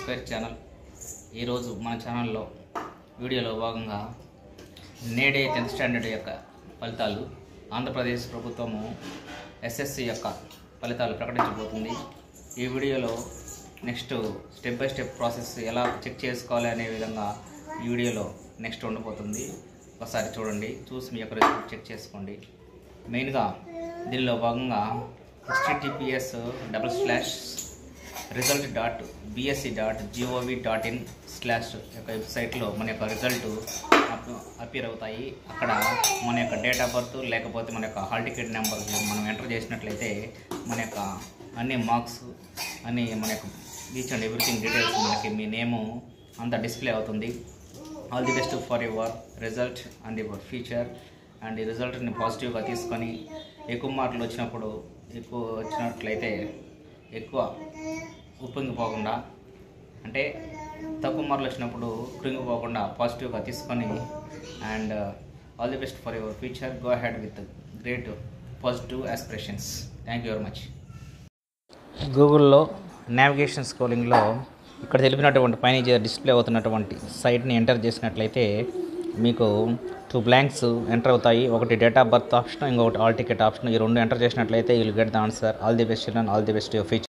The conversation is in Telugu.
Inspire channel. ఈరోజు మన ఛానల్లో వీడియోలో భాగంగా నేడే 10th స్టాండర్డ్ యొక్క ఫలితాలు ఆంధ్రప్రదేశ్ ప్రభుత్వము ఎస్ఎస్సి యొక్క ఫలితాలు ప్రకటించబోతుంది. ఈ వీడియోలో next step by step process ఎలా చెక్ చేసుకోవాలి అనే విధంగా ఈ వీడియోలో నెక్స్ట్ ఉండబోతుంది. ఒకసారి చూడండి, చూసి మీ యొక్క రిజల్ట్ చెక్ చేసుకోండి. మెయిన్గా దీనిలో భాగంగా https:/result.bsc.gov.in/ యొక్క వెబ్సైట్లో మన యొక్క రిజల్ట్ అపియర్ అవుతాయి. అక్కడ మన యొక్క డేట్ ఆఫ్ బర్త్ లేకపోతే మన యొక్క హాల్ టికెట్ నెంబర్ మనం ఎంటర్ చేసినట్లయితే మన యొక్క అన్ని మార్క్స్ అన్ని మన యొక్క ఈచ్ అండ్ ఎవ్రీథింగ్ డీటెయిల్స్ మనకి మీ నేము అంతా డిస్ప్లే అవుతుంది. All the best for your result and your future. And ఈ రిజల్ట్ని పాజిటివ్గా తీసుకొని ఎక్కువ మార్కులు వచ్చినట్లయితే ఎక్కువ ఉప్పొంగిపోకుండా, అంటే తక్కువ మార్కులు వచ్చినప్పుడు కృంగిపోకుండా పాజిటివ్గా తీసుకొని and all the best for your future. Go ahead with great positive aspirations. Thank you very much. గూగుల్లో నావిగేషన్ స్క్రోలింగ్లో ఇక్కడ తెలిపినటువంటి పైన డిస్ప్లే అవుతున్నటువంటి సైట్ని ఎంటర్ చేసినట్లయితే మీకు 2 blanks ఎంటర్ అవుతాయి. ఒకటి డేట్ ఆఫ్ బర్త్ ఆప్షన్, ఇంకొకటి హాల్ టికెట్ ఆప్షన్. ఈ రెండు ఎంటర్ చేసినట్లయితే you will get the answer. All the best children, all the best your future.